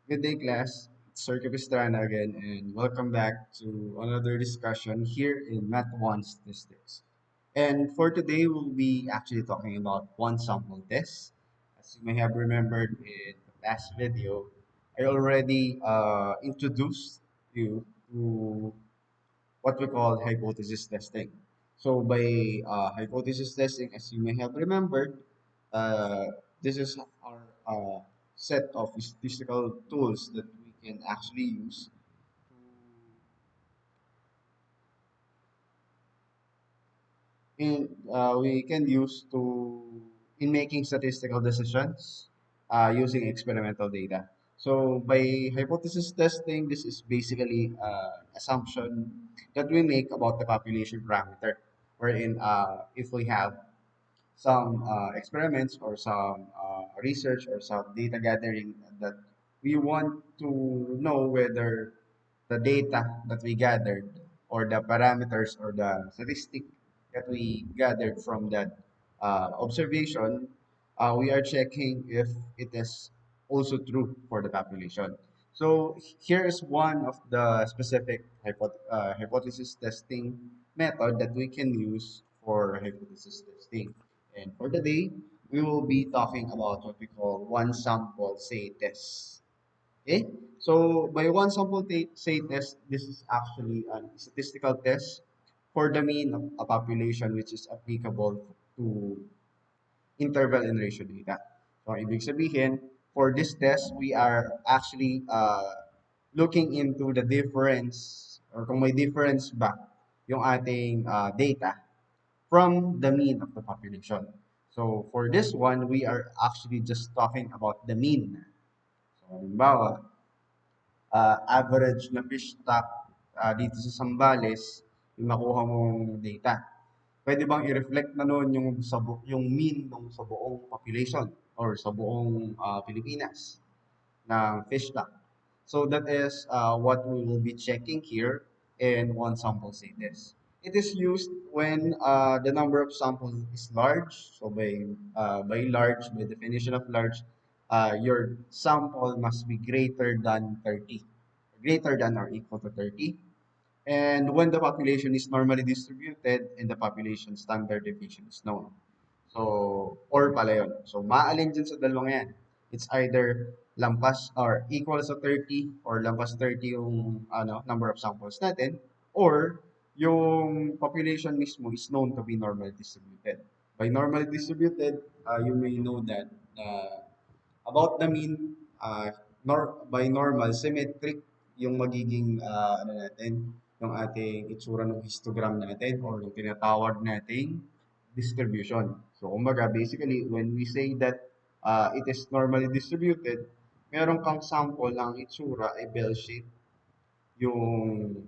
Good day, class. It's Sir Capistrana again, and welcome back to another discussion here in Math 1 Statistics. And for today, we'll be actually talking about one sample test. As you may have remembered in the last video, I already introduced you to what we call hypothesis testing. So by hypothesis testing, as you may have remembered, uh, this is our set of statistical tools that we can actually use we can use to in making statistical decisions using experimental data. So by hypothesis testing, this is basically assumption that we make about the population parameter, wherein if we have some experiments or some research or some data gathering that we want to know whether the data that we gathered or the parameters or the statistic that we gathered from that observation, we are checking if it is also true for the population. So here is one of the specific hypothesis testing method that we can use for hypothesis testing. And for today, we will be talking about what we call one sample say test. Okay, so by one sample say test, this is actually a statistical test for the mean of a population which is applicable to interval and ratio data. So, ibig sabihin, for this test, we are actually looking into the difference or kung may difference ba yung ating data from the mean of the population. So, for this one, we are actually just talking about the mean. So, halimbawa, average na fish stock dito sa Zambales, yung nakuha mong data. Pwede bang i-reflect na noon yung mean ng sa buong population or sa buong Pilipinas ng fish stock? So that is what we will be checking here in one sample say test. It is used when the number of samples is large. So by large, by definition of large, your sample must be greater than 30, greater than or equal to 30. And when the population is normally distributed and the population standard deviation is known. So, or pala yun. So, maalin dyan sa dalawang yan. It's either lampas or equal sa 30 or lampas 30 yung number of samples natin or yung population mismo is known to be normally distributed. By normally distributed, you may know that about the mean, by normal, symmetric yung magiging yung ating itsura ng histogram natin or yung tinatawag nating distribution. So, kumbaga, basically, when we say that it is normally distributed, meron kang sample ng itsura ay bell-shaped yung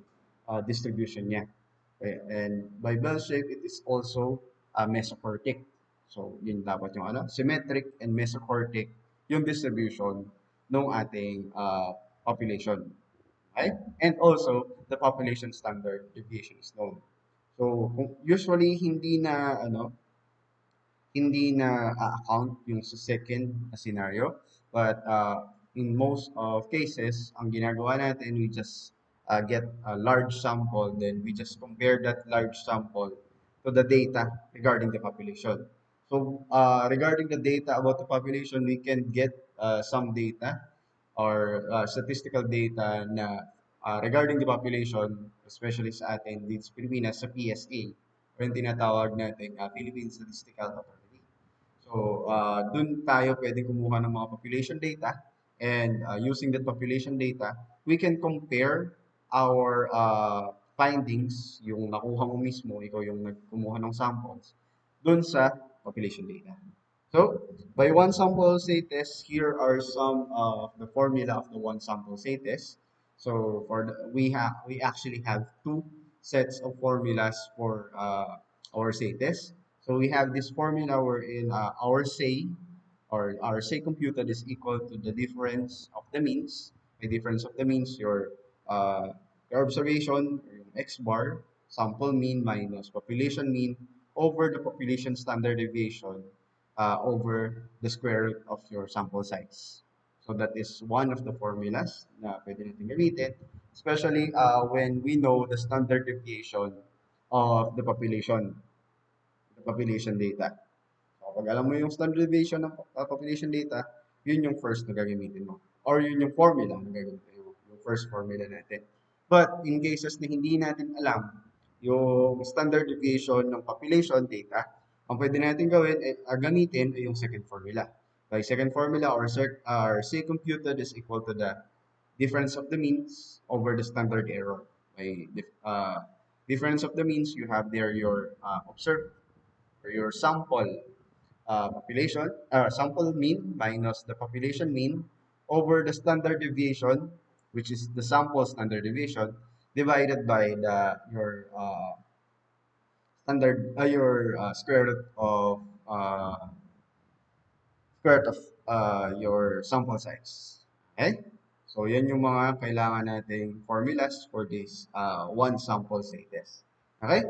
distribution niya. Okay? And by bell-shaped, it is also mesocortic. So, yun dapat yung symmetric and mesocortic yung distribution ng ating population. Okay? And also, the population standard deviation is known. So, usually hindi na account yung sa second scenario. But in most of cases, ang ginagawa natin, we just get a large sample, then we just compare that large sample to the data regarding the population. So regarding the data about the population, we can get some data or statistical data na regarding the population, especially sa atin dito sa Pilipinas, sa PSA, o yung tinatawag natin Philippine Statistical Authority. So, dun tayo pwedeng kumuha ng mga population data and using that population data, we can compare our findings, yung nakuha mo mismo, ikaw yung nagkumuha ng samples, dun sa population data. So, by one sample say test, here are some of the formula of the one sample say test. So, we actually have two sets of formulas for our say test. So we have this formula wherein our say or our say computed is equal to the difference of the means. The difference of the means, uh, your observation, or yung x bar, sample mean minus population mean over the population standard deviation over the square root of your sample size. So that is one of the formulas na pwede natin gamitin, especially when we know the standard deviation of the population data. So, kapag alam mo yung standard deviation ng population data, yun yung first na gagamitin mo. Or yun yung formula na gagamitin mo. Yung first formula natin. But in cases na hindi natin alam yung standard deviation ng population data, ang pwede natin gawin, gamitin ay yung second formula. By second formula, our C computed is equal to the difference of the means over the standard error. By difference of the means, you have there your observed or your sample sample mean minus the population mean over the standard deviation, which is the sample standard deviation, divided by your square root of uh, your sample size. Okay? So, yan yung mga kailangan nating formulas for this one sample say test. Okay?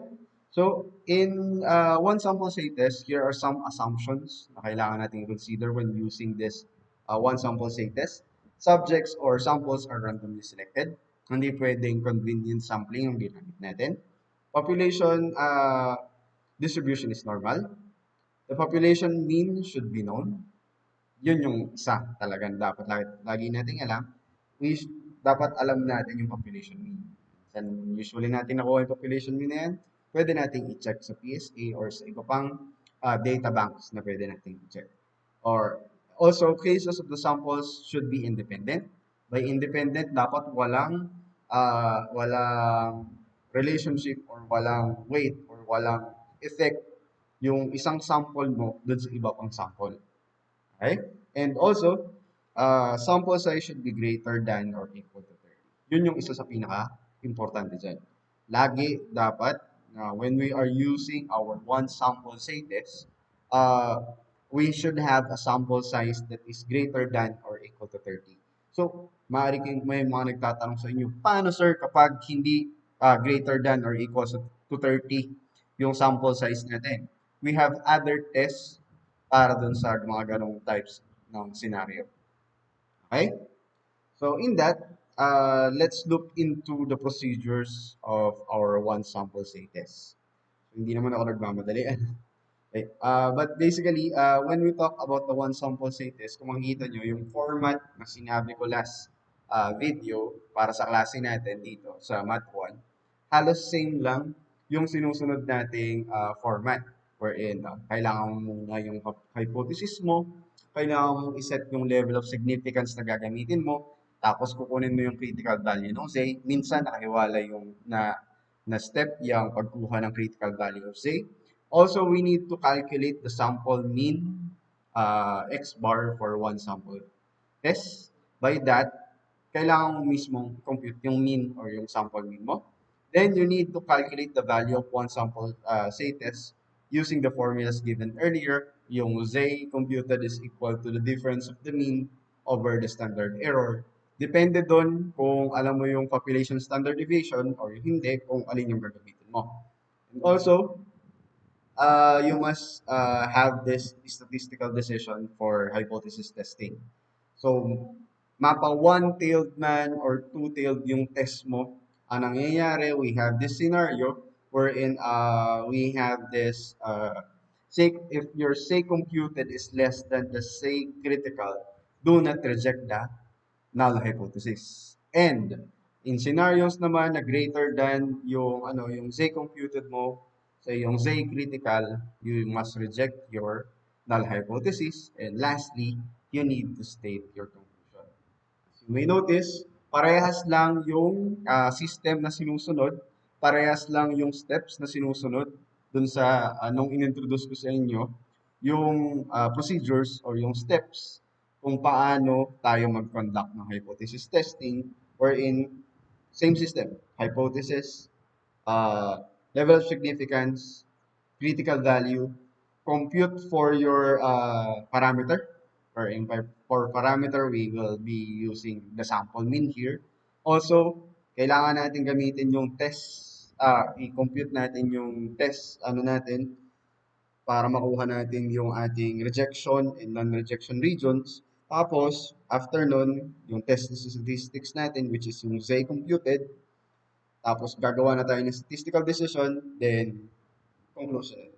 So, in one sample say test, here are some assumptions na kailangan nating consider when using this one sample say test. Subjects or samples are randomly selected. Hindi pwedeng convenient sampling ang ginamit natin. Population distribution is normal. The population mean should be known. Yun yung isa talagang dapat lagi nating alam. Dapat alam natin yung population mean. And usually natin nakuha yung population mean na yan, pwede nating i-check sa PSA or sa iba pang data banks na pwede nating i-check. Or also, cases of the samples should be independent. By independent, dapat walang relationship or walang weight or walang effect yung isang sample mo dun sa iba pang sample. Okay? And also, sample size should be greater than or equal to 30. Yun yung isa sa pinaka-importante dyan. Lagi dapat, when we are using our one sample say test, uh, we should have a sample size that is greater than or equal to 30. So, maaari may mga nagtatanong sa inyo, paano sir kapag hindi greater than or equal to 30 yung sample size natin? We have other tests para dun sa mga ganong types ng scenario. Okay? So in that, let's look into the procedures of our one sample say test. So, hindi naman ako nagmamadali. Okay. But basically, when we talk about the one sample say test, kung makikita nyo, yung format na sinabi ko last video para sa klase natin dito sa Math 1, halos same lang yung sinusunod nating format. Wherein, kailangan mo muna yung hypothesis mo, kailangan mong iset yung level of significance na gagamitin mo, tapos kukunin mo yung critical value ng Z. Minsan, nakahiwalay yung na step yung pagkuha ng critical value of Z. Also, we need to calculate the sample mean X bar for one sample test. By that, kailangan mo mismong compute yung mean or yung sample mean mo. Then, you need to calculate the value of one sample say test using the formulas given earlier. Yung Z computed is equal to the difference of the mean over the standard error. Depende doon kung alam mo yung population standard deviation or hindi, kung alin yung gagamitin mo. And also, you must have this statistical decision for hypothesis testing. So, mapa one-tailed man or two-tailed yung test mo. Ang nangyayari, we have this scenario wherein we have this, say, if your say computed is less than the say critical, do not reject the null hypothesis. And in scenarios naman na greater than yung Z computed mo sa yung Z critical, you must reject your null hypothesis. And lastly, you need to state your conclusion. As you may notice, parehas lang yung system na sinusunod, parehas lang yung steps na sinusunod dun sa nung inintroduce ko sa inyo, yung procedures or yung steps kung paano tayo mag-conduct ng hypothesis testing wherein same system, hypothesis, uh, level of significance, critical value, compute for your parameter. For parameter, we will be using the sample mean here. Also, kailangan natin gamitin yung test, i-compute natin yung test, natin, para makuha natin yung ating rejection and non-rejection regions. Tapos, after nun, yung test statistics natin, which is yung Zay computed, tapos gagawa na tayo ng statistical decision, then conclusion.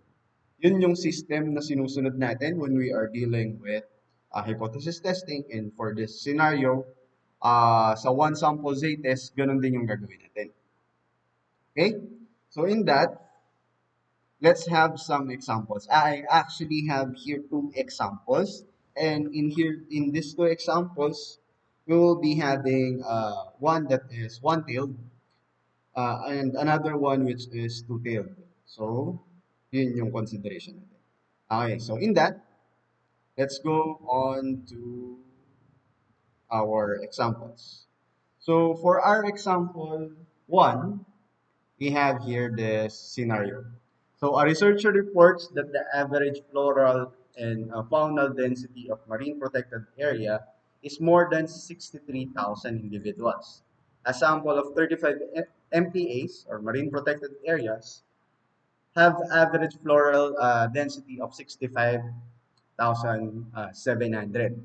Yun yung system na sinusunod natin when we are dealing with hypothesis testing. And for this scenario, sa one sample Zay test, ganun din yung gagawin natin. Okay? So in that, let's have some examples. I actually have here two examples. And in these two examples, we will be having one that is one-tailed and another one which is two-tailed. So, yun yung consideration natin. Okay, so in that, let's go on to our examples. So for our example one, we have here this scenario. So a researcher reports that the average floral and faunal density of marine protected area is more than 63,000 individuals. A sample of 35 MPAs or marine protected areas have average floral density of 65,700.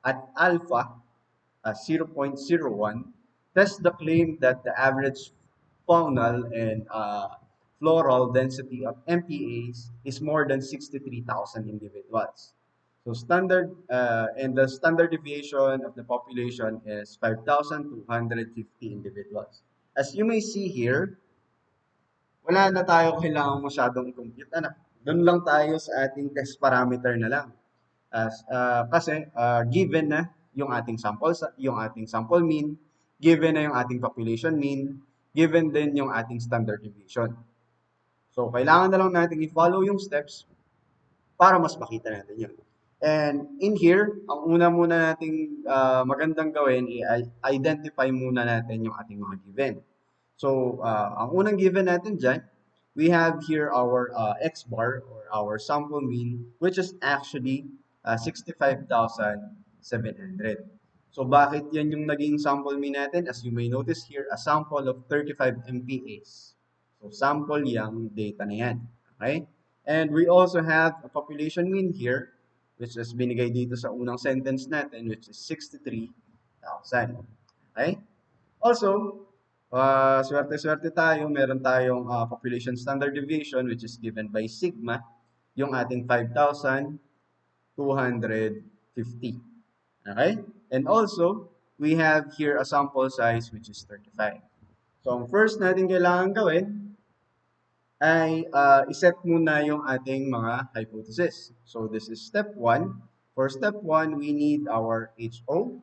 At alpha, 0.01, thus the claim that the average faunal and floral density of MPAs is more than 63,000 individuals. So and the standard deviation of the population is 5,250 individuals. As you may see here, wala na tayo kailangan masyadong i-compute. Doon lang tayo sa ating test parameter na lang. Kasi given na yung ating sample mean, given na yung ating population mean, given din yung ating standard deviation. So, kailangan na lang natin i-follow yung steps para mas makita natin yun. And in here, ang una muna nating magandang gawin i-identify muna natin yung ating mga given. So, ang unang given natin dyan, we have here our X bar or our sample mean, which is actually 65,700. So, bakit yan yung naging sample mean natin? As you may notice here, a sample of 35 MPAs. So, sample yung data na yan. Okay? And we also have a population mean here, which is binigay dito sa unang sentence natin, which is 63,000. Okay? Also, swerte-swerte tayo, meron tayong population standard deviation which is given by sigma, yung ating 5,250. Okay? And also, we have here a sample size which is 35. So, ang first natin kailangan gawin ay iset muna yung ating mga hypothesis. So, this is step 1. For step 1, we need our HO.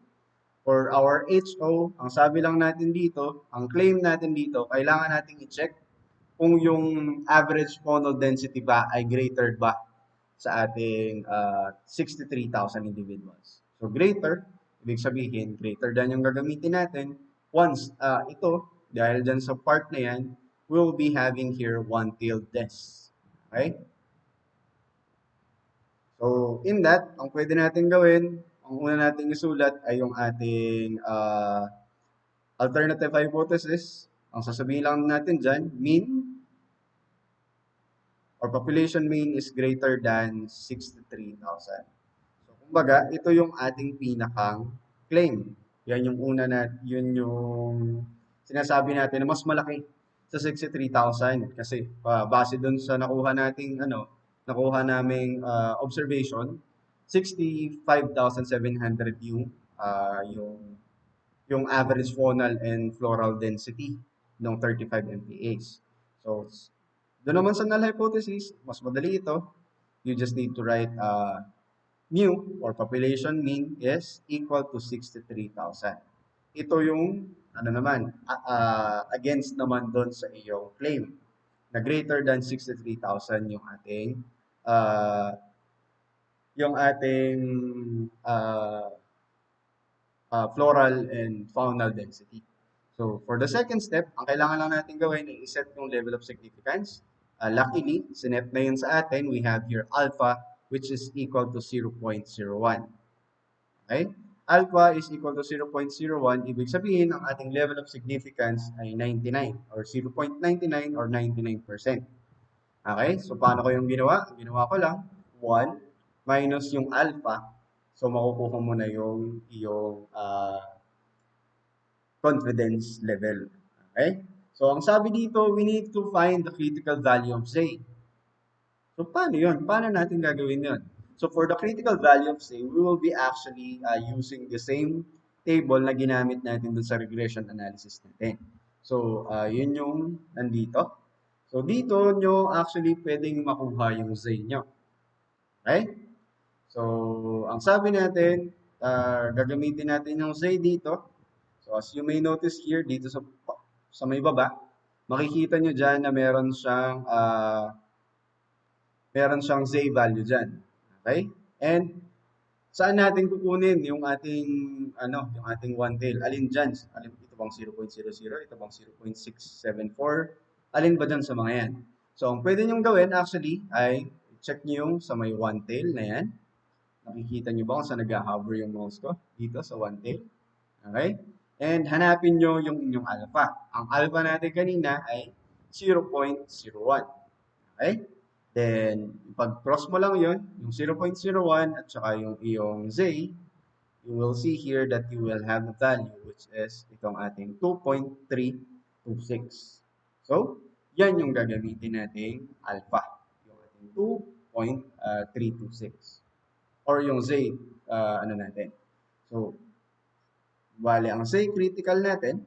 For our HO, ang sabi lang natin dito, ang claim natin dito, kailangan natin i-check kung yung average faunal density ba ay greater ba sa ating 63,000 individuals. So greater, ibig sabihin, greater than yung gagamitin natin. Once ito, dahil dyan sa part na yan, we'll be having here one-tailed test. Okay? So, in that, ang pwede natin gawin, ang una nating isulat ay yung ating alternative hypothesis. Ang sasabihin lang natin dyan, mean or population mean is greater than 63,000. So, kumbaga, ito yung ating pinakang claim. Yan yung una yun yung sinasabi natin na mas malaki sa 63,000 kasi base dun sa nakuha naming observation, 65,700 yung average faunal and floral density ng 35 MPAs. So, doon naman sa null hypothesis, mas madali ito. You just need to write mu or population mean is equal to 63,000. Ito yung against naman doon sa iyong claim na greater than 63,000 uh, yung ating floral and faunal density. So, for the second step, ang kailangan lang natin gawin ay iset yung level of significance. Luckily, sinet na yun sa atin. We have here alpha, which is equal to 0.01. Okay? Alpha is equal to 0.01. Ibig sabihin, ang ating level of significance ay 99 or 0.99 or 99%. Okay? So, paano ko yung ginawa? Ang ginawa ko lang, 1 minus yung alpha So, makukuha mo na yung iyong confidence level. Okay? So, ang sabi dito, we need to find the critical value of Z. So, paano yun? Paano natin gagawin yun? So, for the critical value of Z, we will be actually using the same table na ginamit natin dun sa regression analysis natin. So, yun yung nandito. So, dito nyo actually pwedeng makuha yung Z nyo. Okay? So, ang sabi natin, gagamitin natin yung Z dito. So, as you may notice here, dito sa may baba, makikita nyo dyan na meron siyang Z value dyan. Okay? And, saan natin kukunin yung ating one tail? Alin dyan? Ito bang 0.00? Ito bang 0.674? Alin ba dyan sa mga yan? So, ang pwede nyong gawin actually ay check nyo yung sa may one tail na yan. Nakikita nyo ba kung saan nag-hover yung mouse ko? Dito sa one tail. Okay? And hanapin nyo yung inyong alpha. Ang alpha natin kanina ay 0.01. Okay? Then, pag-cross mo lang yun, yung 0.01 at saka yung iyong Z, you will see here that you will have a value which is itong ating 2.326. So, yan yung gagamitin nating alpha. Yung ating 2.326. Or yung Z, natin. So, bale, ang Z critical natin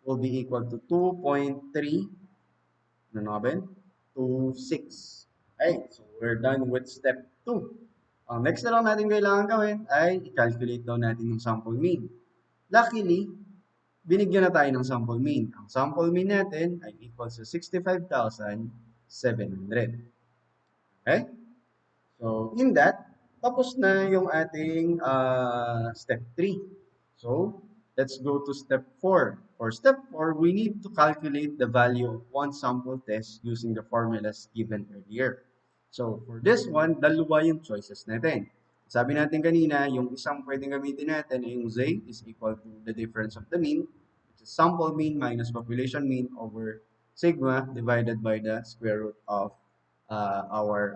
will be equal to 2.3, ano na ba yun? 26. Okay, so we're done with step 2. Ang next na lang natin kailangan gawin ay i-calculate daw natin yung sample mean. Luckily, binigyan na tayo ng sample mean. Ang sample mean natin ay equal to 65,700. Okay? So, in that, tapos na yung ating step 3. So, let's go to step 4. For step 4, we need to calculate the value of one sample test using the formulas given earlier. So, for this one, dalawa yung choices natin. Sabi natin kanina, yung isang pwedeng gamitin natin ay yung Z is equal to the difference of the mean, which is sample mean minus population mean over sigma divided by the square root of our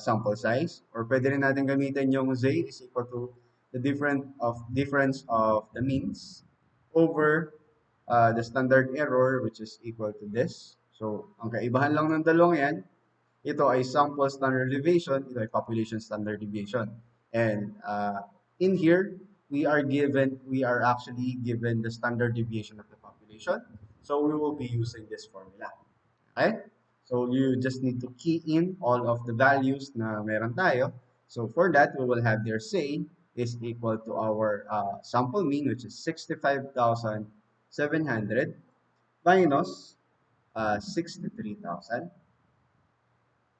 sample size. Or pwede rin natin gamitin yung Z is equal to the difference of the means over the standard error, which is equal to this. So, ang kaibahan lang ng dalawang yan, ito ay sample standard deviation, ito ay population standard deviation. And in here, we are actually given the standard deviation of the population. So we will be using this formula. Okay? So you just need to key in all of the values na meron tayo. So for that, we will have their say is equal to our sample mean, which is 65,700 minus 63,000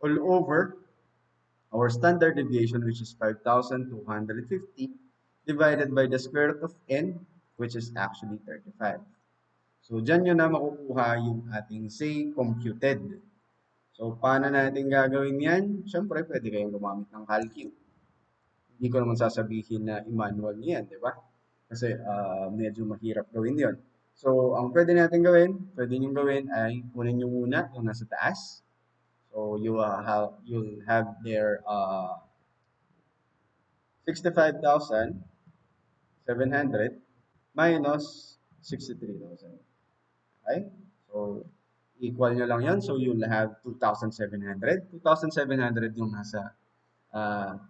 all over our standard deviation, which is 5,250 divided by the square root of n, which is actually 35. So, dyan nyo na makukuha yung ating say computed. So, paano natin gagawin yan? Siyempre, pwede kayong gumamit ng calcul. Hindi ko naman sasabihin na i-manual nyo yan, di ba? Kasi medyo mahirap gawin yon. So, ang pwede natin gawin, ay kunin nyo muna yung nasa taas. So, you'll have their 65,700 minus 63,000. Okay? So, equal nyo lang yan. So, you'll have 2,700. 2,700 yung nasa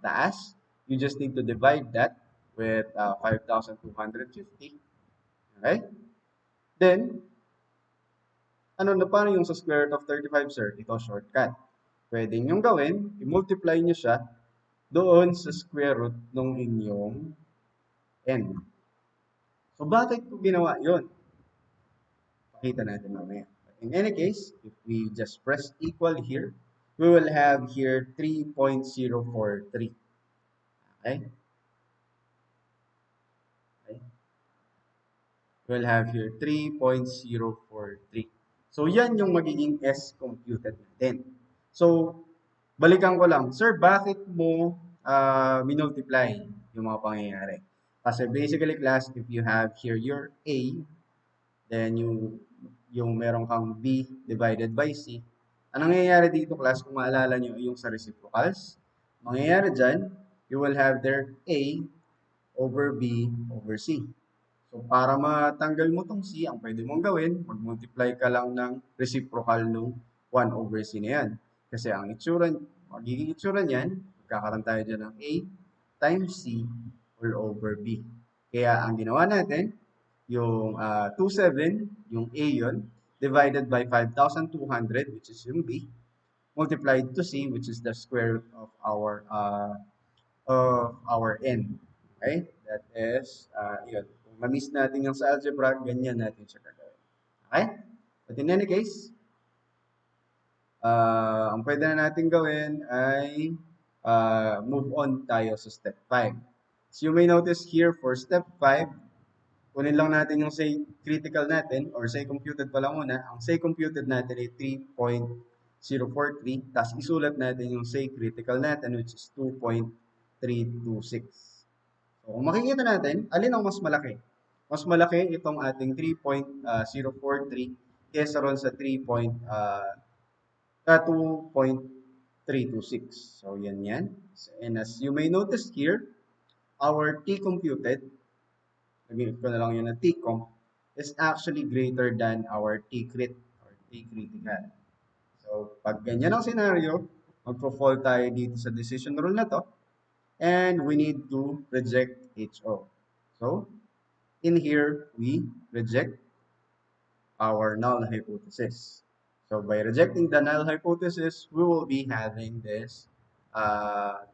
taas. You just need to divide that with 5,250. Okay? Then, paano yung sa square root of 35, sir? Ito, shortcut. Pwede nyo gawin, i-multiply nyo siya doon sa square root ng inyong n. So, bakit ko ginawa yun? Pakita natin mamaya. In any case, if we just press equal here, we will have here 3.043. Okay? We'll have here 3.043. So, yan yung magiging S computed natin. So, balikan ko lang. Sir, bakit mo minultiply yung mga pangyayari? Kasi basically, class, if you have here your A, then yung meron kang B divided by C. Ang nangyayari dito, class, kung maalala nyo, yung sa reciprocals, Mangyayari dyan, you will have there A over B over C. So, para matanggal mo tong C, ang pwede mong gawin, mag-multiply ka lang ng reciprocal ng 1 over C na yan. Kasi ang itsura, magiging itsura niyan, magkakaroon tayo dyan ng A times C all over B. Kaya ang ginawa natin, yung 27, yung A yun, divided by 5,200, which is yung B, multiplied to C, which is the square root of our n. Okay? That is, yun. Kung ma-miss natin yung sa algebra, ganyan natin siya gagawin. Okay? But in any case, ang pwede na natin gawin ay move on tayo sa step 5. So you may notice here for step 5, kunin lang natin yung say critical natin or say computed pa lang muna. Ang say computed natin ay 3.043. Tapos isulat natin yung say critical natin which is 2.326. So kung makikita natin, alin ang mas malaki? Mas malaki itong ating 3.043 kesa ron sa 2.326. So yan yan. And as you may notice here, our T computed, nag ko na lang yun na T-comp, is actually greater than our T-crit or T-critical. So, pag ganyan ang scenario, magpo-fall tayo dito sa decision rule na to, and we need to reject HO. So, in here, we reject our null hypothesis. So, by rejecting the null hypothesis, we will be having uh,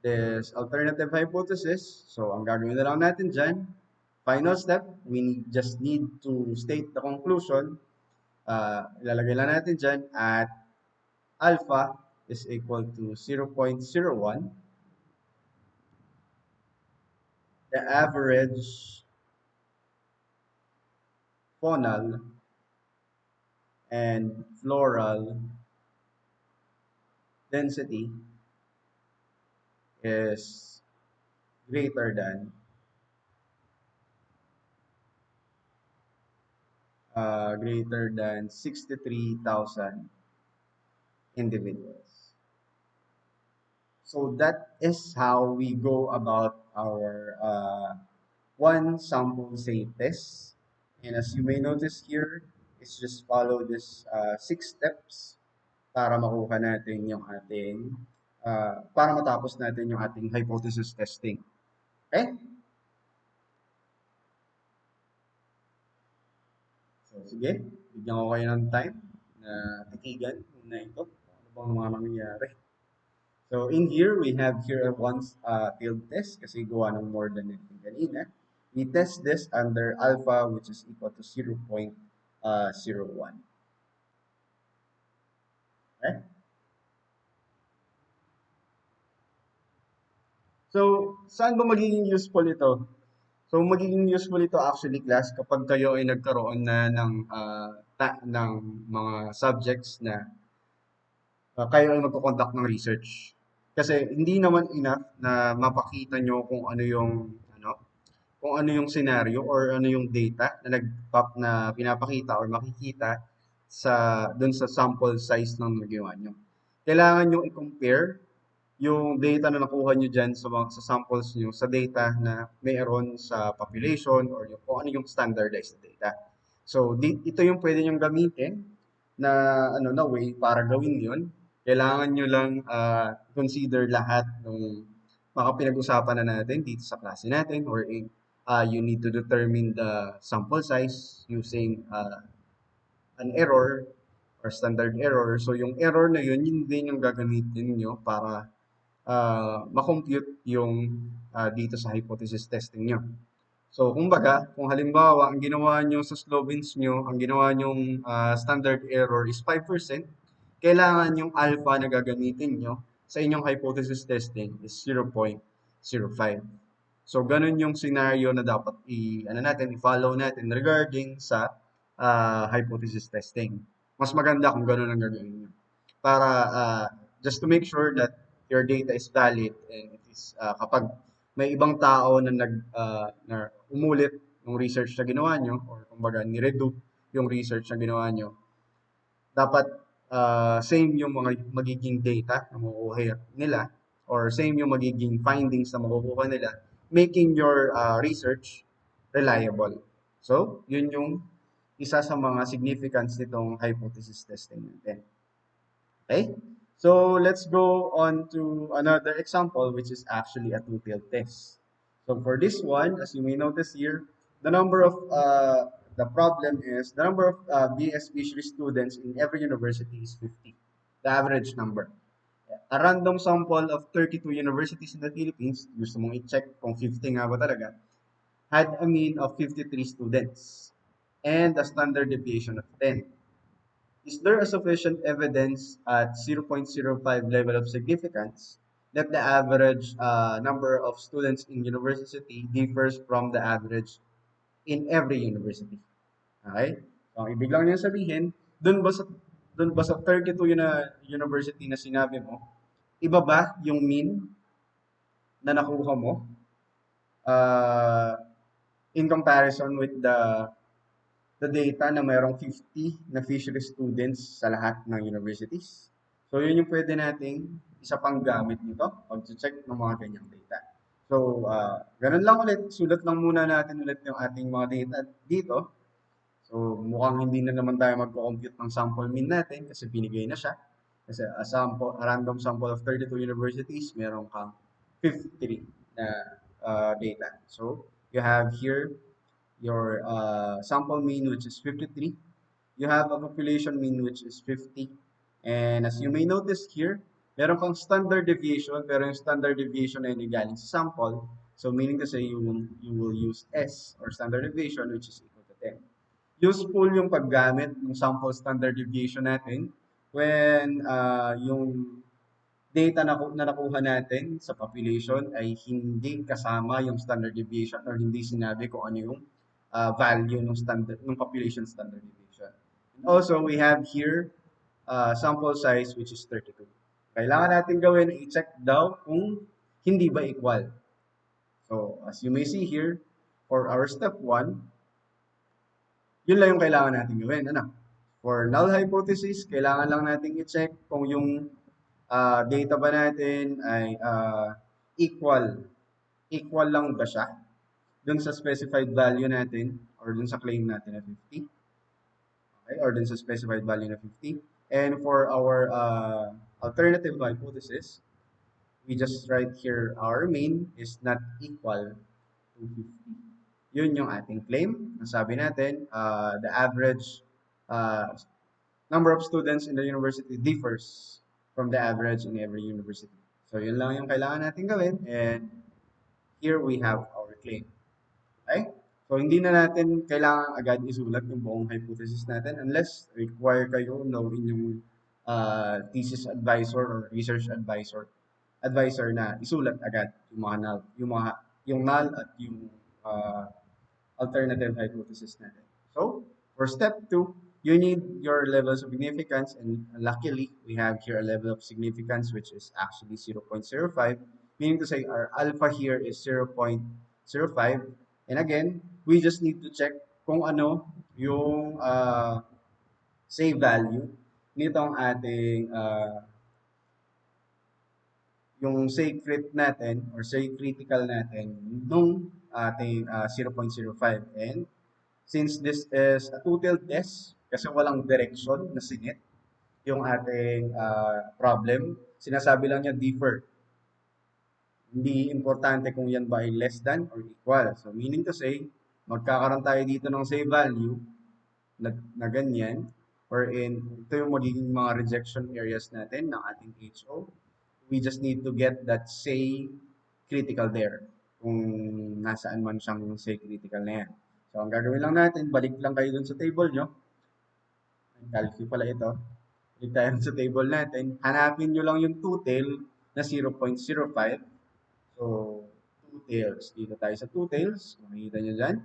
this alternative hypothesis. So, ang gagawin na lang natin dyan, final step, we just need to state the conclusion. Ilalagay lang natin dyan at alpha is equal to 0.01. The average faunal and floral density is greater than 63,000 individuals. So that is how we go about our one sample say test. And as you may notice here, it's just follow this 6 steps para makuha natin yung ating, para matapos natin yung ating hypothesis testing. Okay? So, sige, bigyan ko kayo ng time na tikigan muna ito. Ano bang mga nangyayari? So, in here, we have here a once field test kasi gawa ng more than anything kanina. We test this under alpha, which is equal to 0.01. Okay? So, saan ba magiging useful ito? So, magiging useful ito actually class kapag kayo ay nagkaroon na ng mga subjects na kayo ay magko-conduct ng research. Kasi hindi naman enough na mapakita nyo kung ano yung scenario or ano yung data na pinapakita or makikita dun sa sample size ng nagawa nyo. Kailangan nyo i-compare yung data na nakuha nyo dyan sa samples nyo sa data na mayroon sa population or kung ano yung standardized data. So, ito yung pwede nyong gamitin na way para gawin yun. Kailangan nyo lang consider lahat ng mga pinag-usapan na natin dito sa klase natin or you need to determine the sample size using an error or standard error. So, yung error na yun din yung gagamitin nyo para makompute yung dito sa hypothesis testing nyo. So, kumbaga, kung halimbawa, ang ginawa nyo sa Slovens nyo, ang ginawa nyong standard error is 5%, kailangan yung alpha na gagamitin nyo sa inyong hypothesis testing is 0.05. So, ganun yung scenario na dapat i-follow natin regarding sa hypothesis testing. Mas maganda kung ganun ang gagawin nyo. Para just to make sure that your data is valid and it is kapag may ibang tao na umulit yung research na ginawa nyo or kumbaga ni-redo yung research na ginawa nyo, dapat same yung mga magiging data na makukuha nila or same yung magiging findings na makukuha nila, making your research reliable. So, yun yung isa sa mga significance nitong hypothesis testing natin. Okay? So, let's go on to another example, which is actually a two-tailed test. So, for this one, as you may notice here, the number of, the problem is the number of BS fishery students in every university is 50, the average number. A random sample of 32 universities in the Philippines, gusto mong i-check kung 50 nga ba talaga, had a mean of 53 students and a standard deviation of 10. Is there a sufficient evidence at 0.05 level of significance that the average number of students in university differs from the average in every university? Okay? So, ang ibig lang niya sabihin, dun ba sa 32 university na sinabi mo, iba ba yung mean na nakuha mo uh, in comparison with the data na mayroong 50 na fishery students sa lahat ng universities. So, yun yung pwede nating isa pang gamit nito pag-check ng mga ganyang data. So, ganun lang ulit. Sulat lang muna natin ulit yung ating mga data dito. So, mukhang hindi na naman tayo magko-compute ng sample mean natin kasi binigay na siya. Kasi a random sample of 32 universities, meron kang 53 na data. So, you have here your sample mean, which is 53. You have a population mean, which is 50. And as you may notice here, meron kang standard deviation, pero yung standard deviation ay galing sa sample. So meaning to say, you will use S, or standard deviation, which is equal to 10. Useful yung paggamit ng sample standard deviation natin when yung data na nakuha natin sa population ay hindi kasama yung standard deviation or hindi sinabi kung ano yung value ng population standard deviation. And also, we have here sample size, which is 32. Kailangan natin gawin, i-check daw kung hindi ba equal. So, as you may see here, for our step 1, yun lang yung kailangan natin gawin. Ano? For null hypothesis, kailangan lang natin i-check kung yung data ba natin ay equal. Equal lang ba siya dun sa specified value natin or dun sa claim natin na 50. Okay? Or dun sa specified value na 50. And for our alternative hypothesis, we just write here our mean is not equal to 50. Yun yung ating claim. Ang sabi natin, the average uh, number of students in the university differs from the average in every university. So, yun lang yung kailangan natin gawin. And here we have our claim. Okay? So, hindi na natin kailangan agad isulat yung buong hypothesis natin unless require kayo ng inyong thesis advisor or research advisor na isulat agad yung mga null, yung null at yung alternative hypothesis natin. So, for step 2, you need your level of significance, and luckily, we have here a level of significance which is actually 0.05, meaning to say our alpha here is 0.05, and again, we just need to check kung ano yung say value nitong ating yung say crit natin or say critical natin nung ating 0.05. And since this is a two-tailed test, kasi walang direction na sinit yung ating problem, sinasabi lang niya differ. Hindi importante kung yan ba ay less than or equal. So meaning to say, magkakaroon tayo dito ng say value na ganyan, wherein ito yung magiging mga rejection areas natin ng ating HO. We just need to get that say critical there, kung nasaan man siyang say critical na yan. So, ang gagawin lang natin, balik lang kayo dun sa table nyo. Calculate pala ito. Balik tayo sa table natin. Hanapin nyo lang yung two-tail na 0.05. So, two tails. Dito tayo sa two tails. Makikita nyo dyan.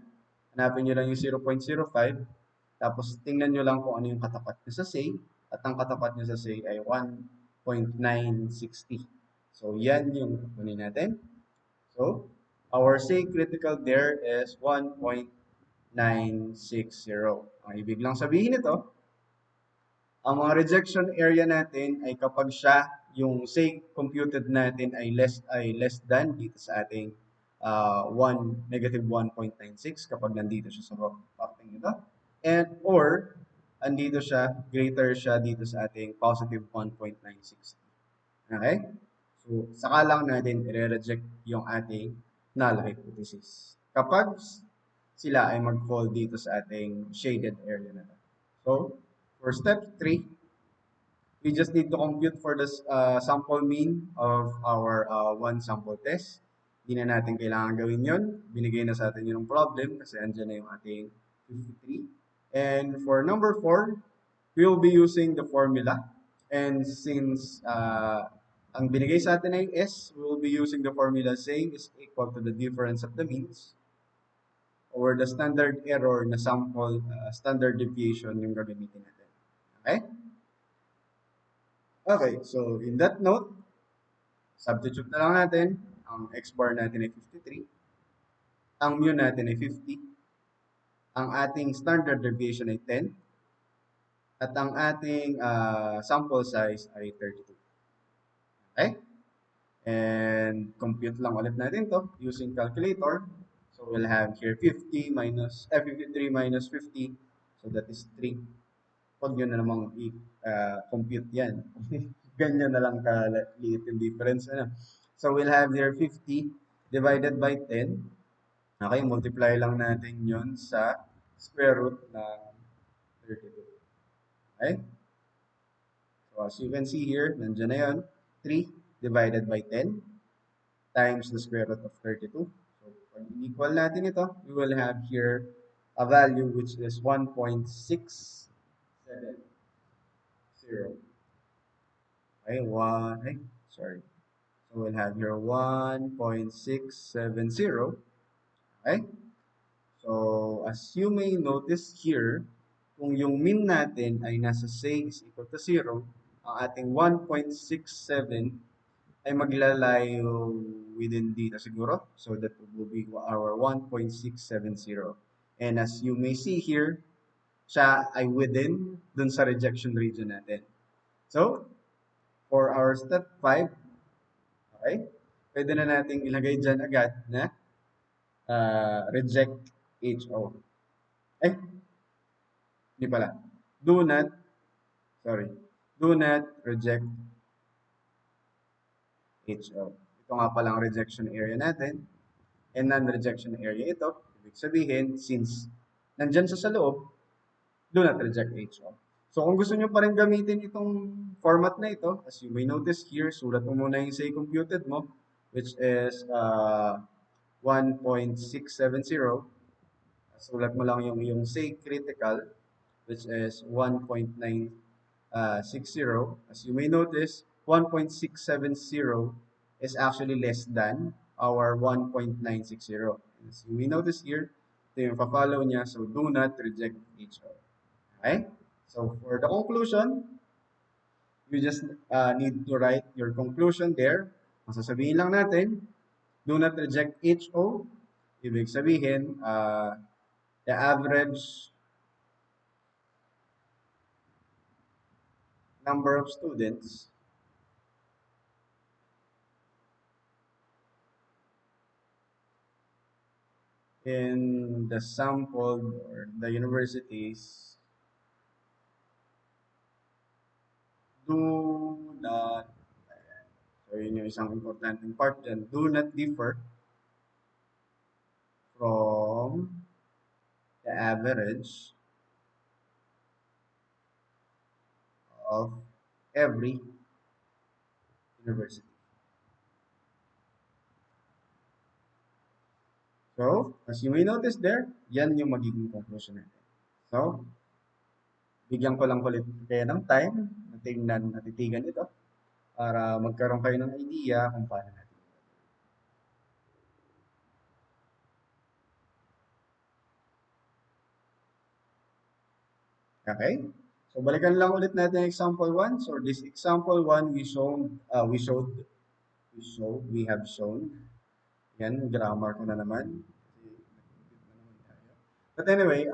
Hanapin nyo lang yung 0.05. Tapos, tingnan nyo lang kung ano yung katapat nyo sa say. At ang katapat nyo sa say ay 1.960. So, yan yung kunin natin. So, our say critical there is 1.960. Ang ibig lang sabihin nito, ang mga rejection area natin ay kapag siya yung say computed natin ay less than dito sa ating 1 negative 1.96 kapag nandito siya sa parteng ito. And or andito siya, greater siya dito sa ating positive 1.96. Okay? So, saka lang natin i-reject yung ating null hypothesis. Kapag sila ay mag-fall dito sa ating shaded area na to. So, for step 3, we just need to compute for the sample mean of our one sample test. Hindi na natin kailangan gawin yon. Binigay na sa atin yung problem kasi andyan na yung ating 53. And for number 4, we will be using the formula. And since ang binigay sa atin ay S, we will be using the formula same is equal to the difference of the means or the standard error na sample standard deviation yung gagamitin natin. Okay? Okay, so in that note, substitute na lang natin. Ang x bar natin ay 53. Ang mu natin ay 50. Ang ating standard deviation ay 10. At ang ating sample size ay 32. Okay? And compute lang ulit natin to using calculator. So we'll have here 50 minus 53 minus 50. So that is 3. Huwag nyo na namang i-compute yan. Ganyan na lang kaliit yung difference. Ano? So we'll have here 50 divided by 10. Okay, multiply lang natin yon sa square root ng 32. Okay? So as you can see here, nandiyan na yun. 3 divided by 10 times the square root of 32. So pag equal natin ito, we will have here a value which is 1.670. Okay, sorry. So we'll have here 1.670. Okay? So, as you may notice here, kung yung mean natin ay nasa say is equal to 0, ang ating 1.67 ay maglalayo within dito siguro. So, that will be our 1.670. And as you may see here, siya ay within dun sa rejection region natin. So, for our step 5, okay, pwede na nating ilagay dyan agad na reject HO. Hindi pala. Do not, sorry, do not reject HO. Ito nga palang rejection area natin. And non-rejection area ito. Ibig sabihin, since nandyan siya sa loob, do not reject HO. So kung gusto nyo pa rin gamitin itong format na ito, as you may notice here, sulat mo muna yung say computed mo, which is 1.670. Sulat mo lang yung say critical, which is 1.960. As you may notice, 1.670 is actually less than our 1.960. As you may notice here, ito yung pa-follow niya, so do not reject HO. Okay? So for the conclusion, you just need to write your conclusion there. Ang sasabihin lang natin, do not reject HO. Ibig sabihin, the average number of students in the sample or the universities do not, so yun yung isang importanteng part dyan, do not differ from the average of every university. So, as you may notice there, yan yung magiging conclusion natin. So, bigyan ko lang ulit kayo ng time na tingnan, natitigan ito para magkaroon kayo ng idea kung paano natin. Okay? So, balikan lang ulit natin example 1. So, this example 1, we have shown. Yan, grammar ko na naman. But anyway,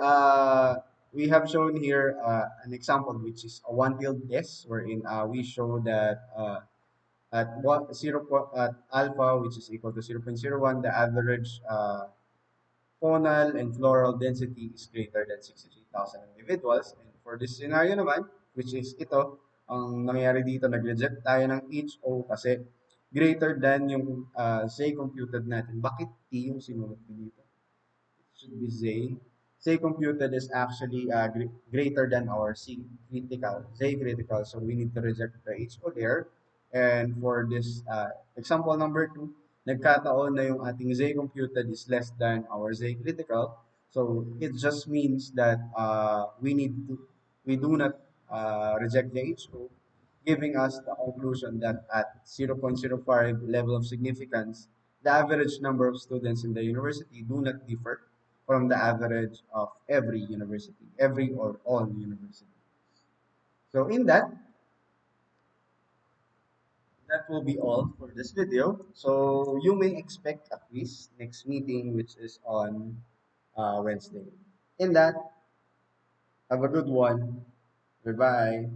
we have shown here an example which is a one-tailed test wherein we show that at alpha, which is equal to 0.01, the average faunal and floral density is greater than 63,000 individuals. And for this scenario naman, which is ito, ang nangyayari dito, nag-reject tayo ng HO kasi greater than yung say computed natin. Bakit T yung sinunod ko dito? Should be Z. Z computed is actually greater than our C critical, Z critical. So we need to reject the HO there. And for this example number 2, nagkataon na yung ating Z computed is less than our Z critical. So it just means that we do not reject the HO, giving us the conclusion that at 0.05 level of significance, the average number of students in the university do not differ from the average of every university, every or all university. So in that, that will be all for this video. So you may expect a quiz next meeting, which is on Wednesday. In that, have a good one. Goodbye.